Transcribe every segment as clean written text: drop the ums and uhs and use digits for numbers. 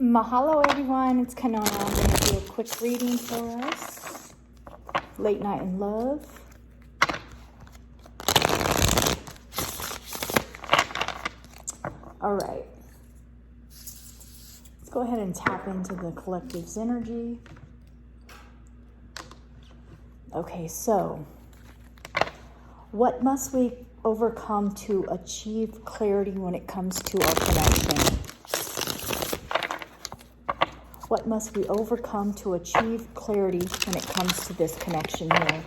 Mahalo everyone, it's Kanona. I'm going to do a quick reading for us. Late Night in Love. All right. Let's go ahead and tap into the collective's energy. Okay, so what must we overcome to achieve clarity when it comes to our connection? What must we overcome to achieve clarity when it comes to this connection here?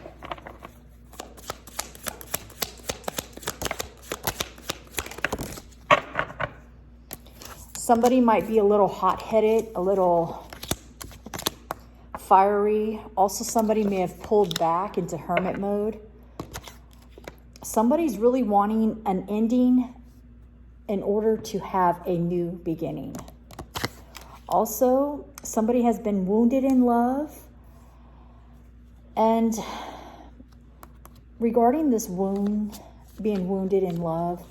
Somebody might be a little hot-headed, a little fiery. Also, somebody may have pulled back into hermit mode. Somebody's really wanting an ending in order to have a new beginning. Also, somebody has been wounded in love. And regarding this wound, being wounded in love,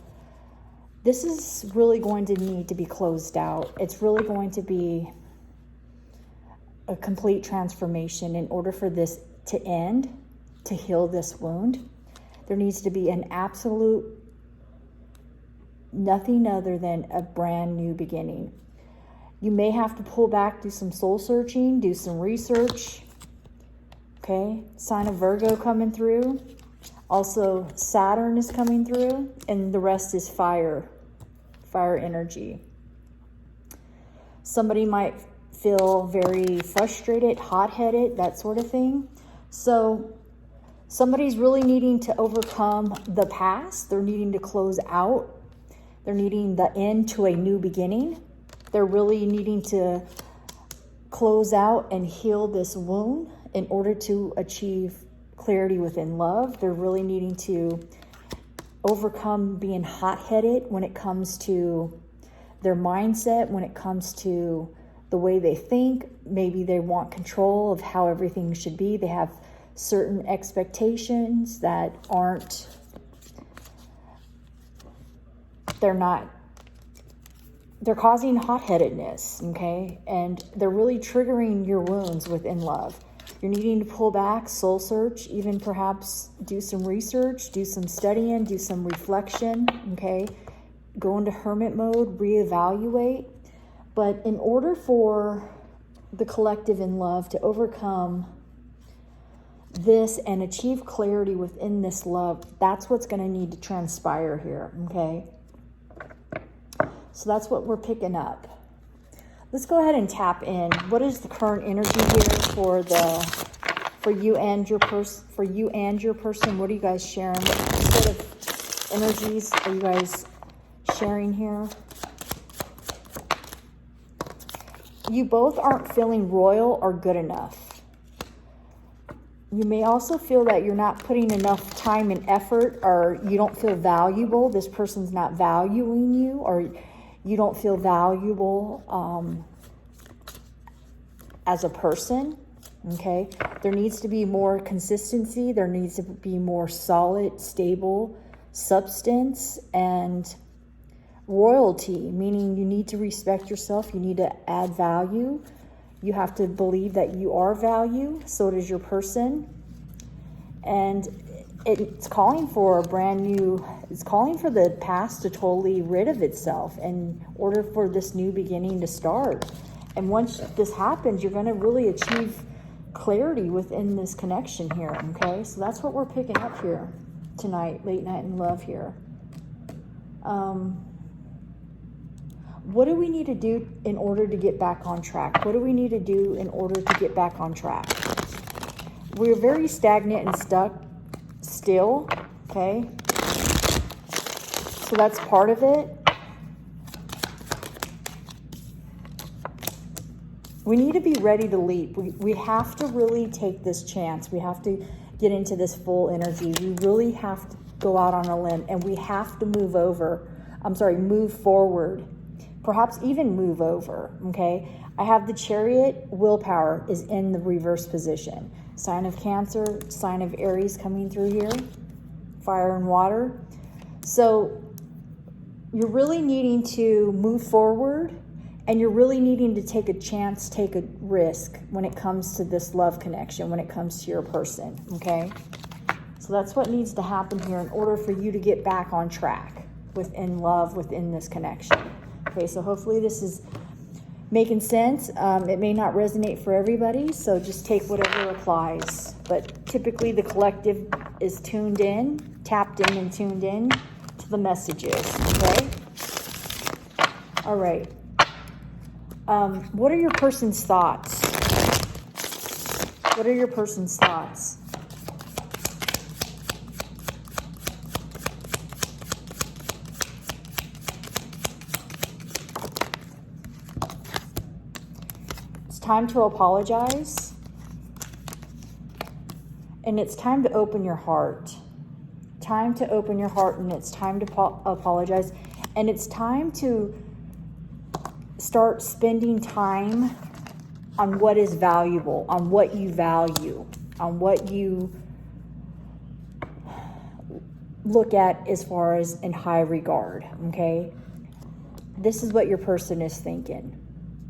this is really going to need to be closed out. It's really going to be a complete transformation in order for this to end, to heal this wound. There needs to be an absolute nothing other than a brand new beginning. You may have to pull back, do some soul searching, do some research. Okay, sign of Virgo coming through. Also, Saturn is coming through, and the rest is fire energy. Somebody might feel very frustrated, hot-headed, that sort of thing. So somebody's really needing to overcome the past. They're needing to close out. They're needing the end to a new beginning. They're really needing to close out and heal this wound in order to achieve clarity within love. They're really needing to overcome being hot-headed when it comes to their mindset, when it comes to the way they think. Maybe they want control of how everything should be. They have certain expectations that they're causing hot-headedness, okay? And they're really triggering your wounds within love. You're needing to pull back, soul search, even perhaps do some research, do some studying, do some reflection, okay? Go into hermit mode, reevaluate. But in order for the collective in love to overcome this and achieve clarity within this love, that's what's going to need to transpire here, okay? So that's what we're picking up. Let's go ahead and tap in. What is the current energy here for you and your person? What are you guys sharing? What sort of energies are you guys sharing here? You both aren't feeling royal or good enough. You may also feel that you're not putting enough time and effort, or you don't feel valuable. This person's not valuing you, or you don't feel valuable as a person, okay? There needs to be more consistency. There needs to be more solid, stable substance and royalty, meaning you need to respect yourself. You need to add value. You have to believe that you are value. So does your person. And it's calling for it's calling for the past to totally rid of itself in order for this new beginning to start. And once this happens, you're going to really achieve clarity within this connection here, okay? So that's what we're picking up here tonight, Late Night in Love here. What do we need to do in order to get back on track? What do we need to do in order to get back on track? We're very stagnant and stuck still, okay? So that's part of it. We need to be ready to leap. We have to really take this chance. We have to get into this full energy. We really have to go out on a limb, and we have to move forward. Perhaps even move over, okay? I have the Chariot. Willpower is in the reverse position. Sign of Cancer, sign of Aries coming through here. Fire and water. So you're really needing to move forward And you're really needing to take a chance, take a risk when it comes to this love connection, when it comes to your person, okay? So that's what needs to happen here in order for you to get back on track within love, within this connection. Okay, so hopefully this is making sense. It may not resonate for everybody, so just take whatever applies. But typically the collective is tuned in, tapped in and tuned in to the messages, okay? All right. What are your person's thoughts? What are your person's thoughts? It's time to apologize. And it's time to open your heart. Time to open your heart, and it's time to apologize. And it's time to start spending time on what is valuable, on what you value, on what you look at as far as in high regard, okay? This is what your person is thinking.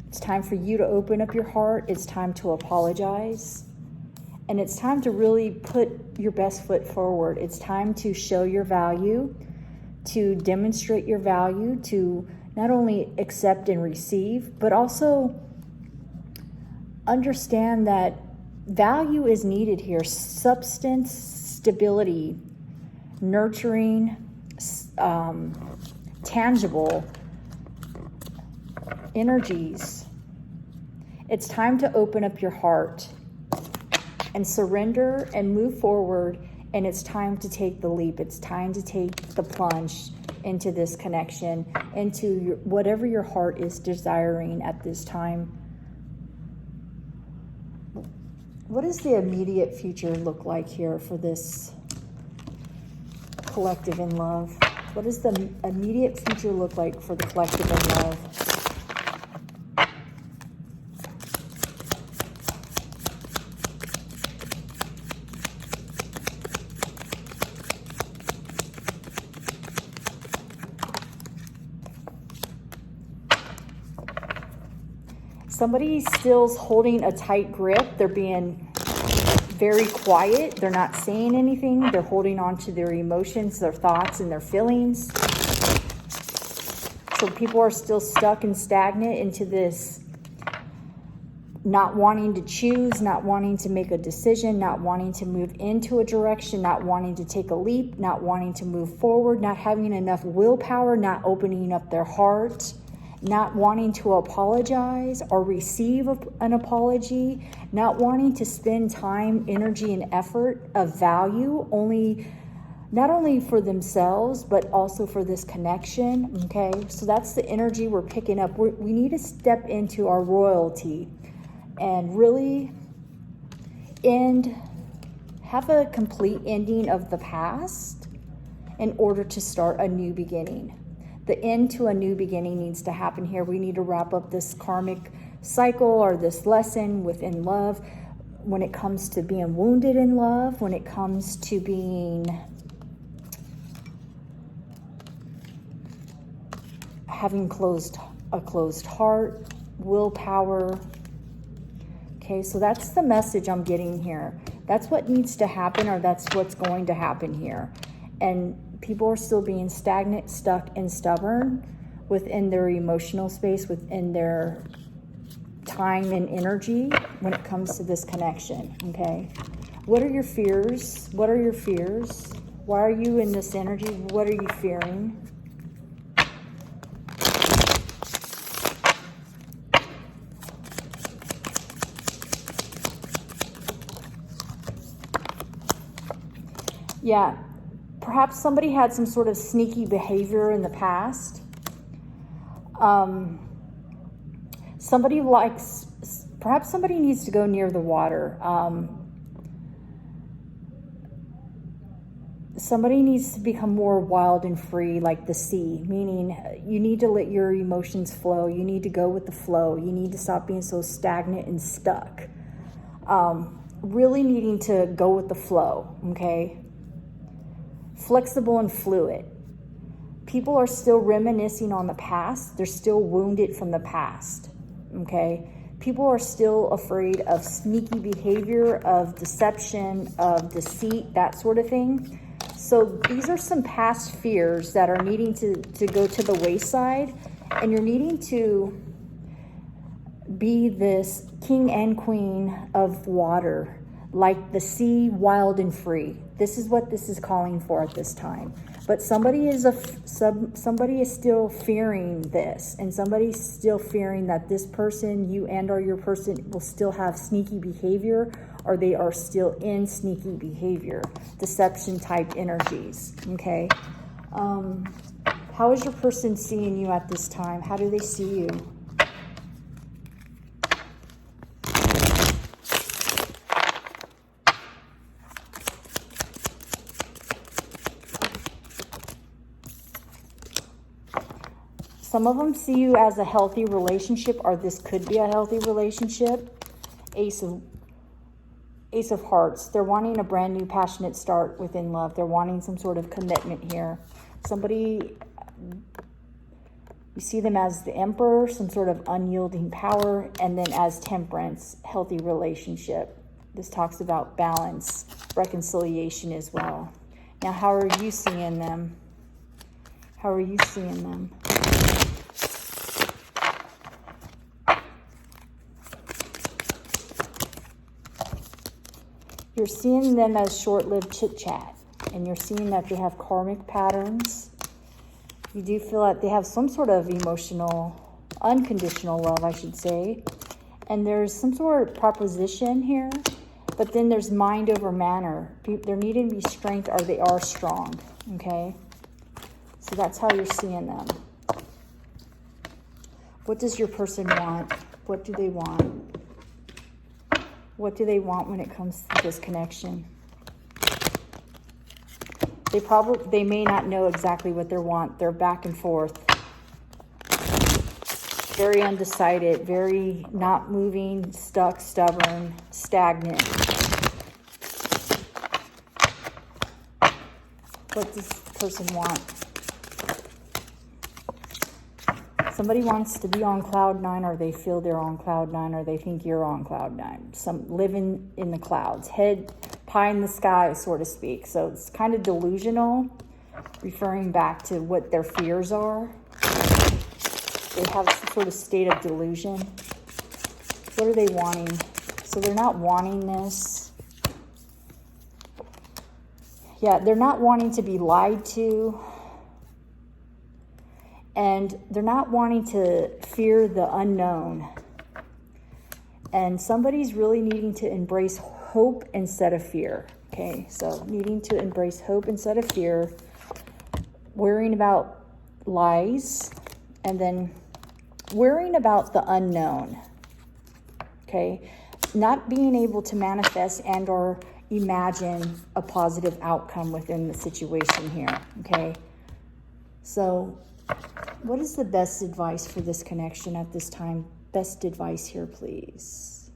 It's time for you to open up your heart. It's time to apologize. And it's time to really put your best foot forward. It's time to show your value, to demonstrate your value, to not only accept and receive, but also understand that value is needed here. Substance, stability, nurturing, tangible energies. It's time to open up your heart and surrender and move forward. And it's time to take the leap. It's time to take the plunge into this connection, into whatever your heart is desiring at this time. What does the immediate future look like here for this collective in love? What does the immediate future look like for the collective in love? Somebody still's holding a tight grip. They're being very quiet. They're not saying anything. They're holding on to their emotions, their thoughts, and their feelings. So people are still stuck and stagnant into this not wanting to choose, not wanting to make a decision, not wanting to move into a direction, not wanting to take a leap, not wanting to move forward, not having enough willpower, not opening up their heart, not wanting to apologize or receive an apology, not wanting to spend time, energy, and effort of value not only for themselves, but also for this connection, okay? So that's the energy we're picking up. We need to step into our royalty and really have a complete ending of the past in order to start a new beginning. The end to a new beginning needs to happen here. We need to wrap up this karmic cycle or this lesson within love when it comes to being wounded in love, when it comes to having a closed heart, willpower. Okay, so that's the message I'm getting here. That's what needs to happen, or that's what's going to happen here. And people are still being stagnant, stuck, and stubborn within their emotional space, within their time and energy when it comes to this connection, okay? What are your fears? What are your fears? Why are you in this energy? What are you fearing? Yeah. Perhaps somebody had some sort of sneaky behavior in the past. Perhaps somebody needs to go near the water. Somebody needs to become more wild and free, like the sea, meaning you need to let your emotions flow. You need to go with the flow. You need to stop being so stagnant and stuck. Really needing to go with the flow, okay? Flexible and fluid. people are still reminiscing on the past. They're still wounded from the past, okay? People are still afraid of sneaky behavior, of deception, of deceit, that sort of thing. So these are some past fears that are needing to go to the wayside, and you're needing to be this king and queen of water, like the sea, wild and free. This is what this is calling for at this time. But somebody is still fearing this, and somebody's still fearing that this person, you and or your person, will still have sneaky behavior, or they are still in sneaky behavior, deception type energies. Okay. How is your person seeing you at this time? How do they see you? Some of them see you as a healthy relationship, or this could be a healthy relationship. Ace of Hearts. They're wanting a brand new passionate start within love. They're wanting some sort of commitment here. Somebody, you see them as the Emperor, some sort of unyielding power, and then as Temperance, healthy relationship. This talks about balance, reconciliation as well. Now, how are you seeing them? How are you seeing them? You're seeing them as short-lived chit-chat, and you're seeing that they have karmic patterns. You do feel that they have some sort of emotional, unconditional love, I should say. And there's some sort of proposition here, but then there's mind over matter. They're needing to be strength, or they are strong, okay? So that's how you're seeing them. What does your person want? What do they want? What do they want when it comes to this connection? They may not know exactly what they want. They're back and forth. Very undecided, very not moving, stuck, stubborn, stagnant. What does this person want? Somebody wants to be on cloud nine, or they feel they're on cloud nine, or they think you're on cloud nine. Some living in the clouds, head pie in the sky, so to speak. So it's kind of delusional, referring back to what their fears are. They have some sort of state of delusion. What are they wanting? So they're not wanting this. Yeah, they're not wanting to be lied to. And they're not wanting to fear the unknown. And somebody's really needing to embrace hope instead of fear. Okay, so needing to embrace hope instead of fear, worrying about lies, and then worrying about the unknown. Okay, not being able to manifest and or imagine a positive outcome within the situation here. Okay, so what is the best advice for this connection at this time? Best advice here, please.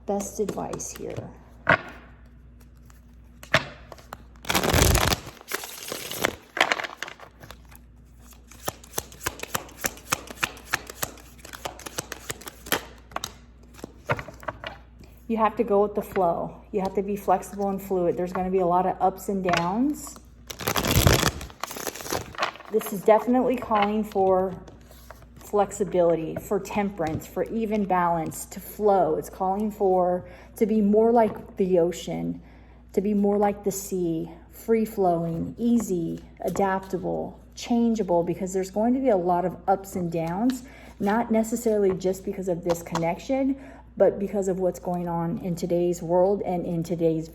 Best advice here. You have to go with the flow. You have to be flexible and fluid. There's going to be a lot of ups and downs. This is definitely calling for flexibility, for temperance, for even balance, to flow. It's calling for to be more like the ocean, to be more like the sea, free-flowing, easy, adaptable, changeable, because there's going to be a lot of ups and downs, not necessarily just because of this connection, but because of what's going on in today's world and in today's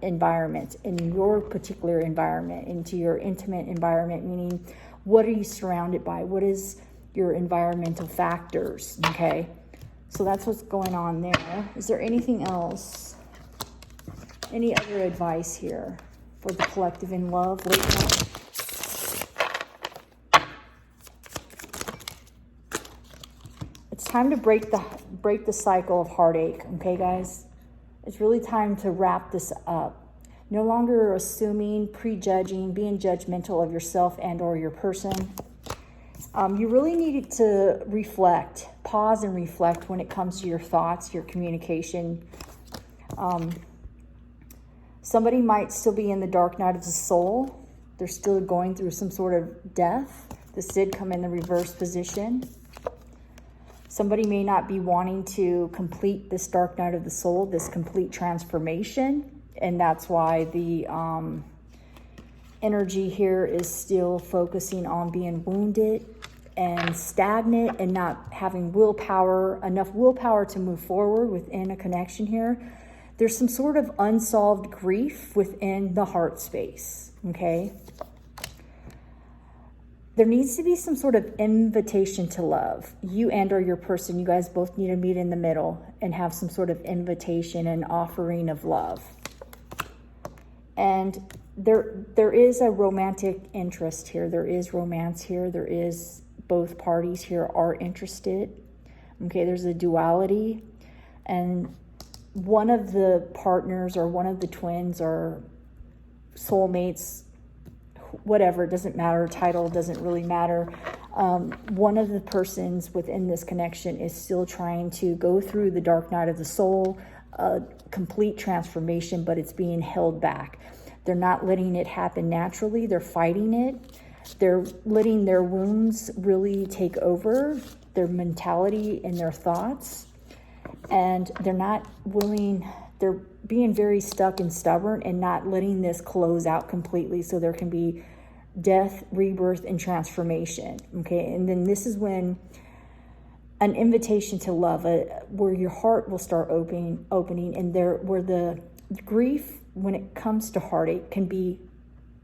environment, in your particular environment, into your intimate environment, meaning what are you surrounded by? What is your environmental factors? Okay, so that's what's going on there. Is there anything else? Any other advice here for the collective in love? Late night? It's time to break the cycle of heartache, okay, guys? It's really time to wrap this up. No longer assuming, prejudging, being judgmental of yourself and or your person. You really need to reflect, pause and reflect when it comes to your thoughts, your communication. Somebody might still be in the dark night of the soul. They're still going through some sort of death. This did come in the reverse position. Somebody may not be wanting to complete this dark night of the soul, this complete transformation. And that's why the energy here is still focusing on being wounded and stagnant and not having willpower, enough willpower to move forward within a connection here. There's some sort of unsolved grief within the heart space, okay? There needs to be some sort of invitation to love. You and or your person, you guys both need to meet in the middle and have some sort of invitation and offering of love. And there is a romantic interest here. There is romance here. There is, both parties here are interested. Okay, there's a duality. And one of the partners or one of the twins or soulmates, whatever, it doesn't matter, title doesn't really matter. One of the persons within this connection is still trying to go through the dark night of the soul, complete transformation, but it's being held back. They're not letting it happen naturally. They're fighting it. They're letting their wounds really take over their mentality and their thoughts. And they're not willing, they're being very stuck and stubborn and not letting this close out completely so there can be death, rebirth, and transformation. Okay, and then this is when an invitation to love, where your heart will start opening, and there where the grief, when it comes to heartache, can be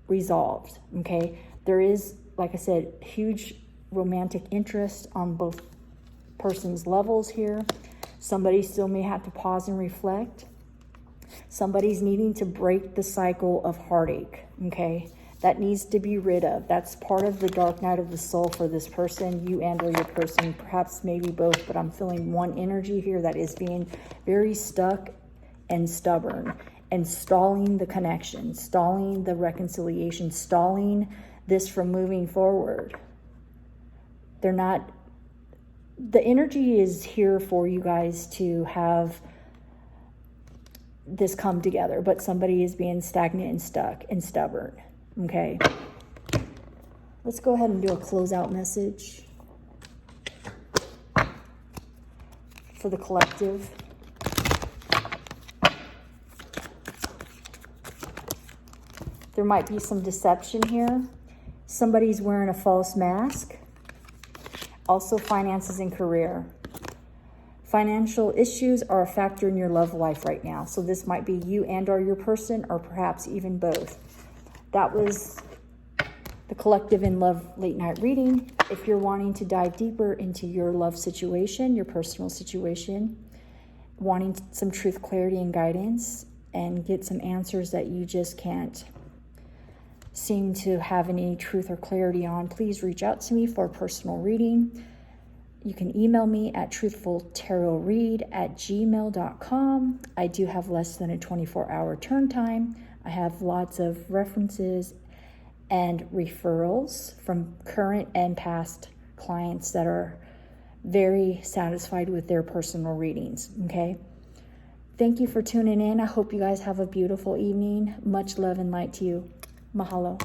resolved. Okay, there is, like I said, huge romantic interest on both persons' levels here. Somebody still may have to pause and reflect. Somebody's needing to break the cycle of heartache, okay? That needs to be rid of. That's part of the dark night of the soul for this person, you and or your person, perhaps maybe both, but I'm feeling one energy here that is being very stuck and stubborn and stalling the connection, stalling the reconciliation, stalling this from moving forward. They're not, the energy is here for you guys to have this come together, but somebody is being stagnant and stuck and stubborn. Okay. Let's go ahead and do a closeout message for the collective. There might be some deception here. Somebody's wearing a false mask. Also, finances and career. Financial issues are a factor in your love life right now. So this might be you and or your person, or perhaps even both. That was the Collective in Love Late Night Reading. If you're wanting to dive deeper into your love situation, your personal situation, wanting some truth, clarity, and guidance, and get some answers that you just can't seem to have any truth or clarity on, please reach out to me for a personal reading. You can email me at truthfultarotread@gmail.com. I do have less than a 24-hour turn time. I have lots of references and referrals from current and past clients that are very satisfied with their personal readings, okay? Thank you for tuning in. I hope you guys have a beautiful evening. Much love and light to you. Mahalo.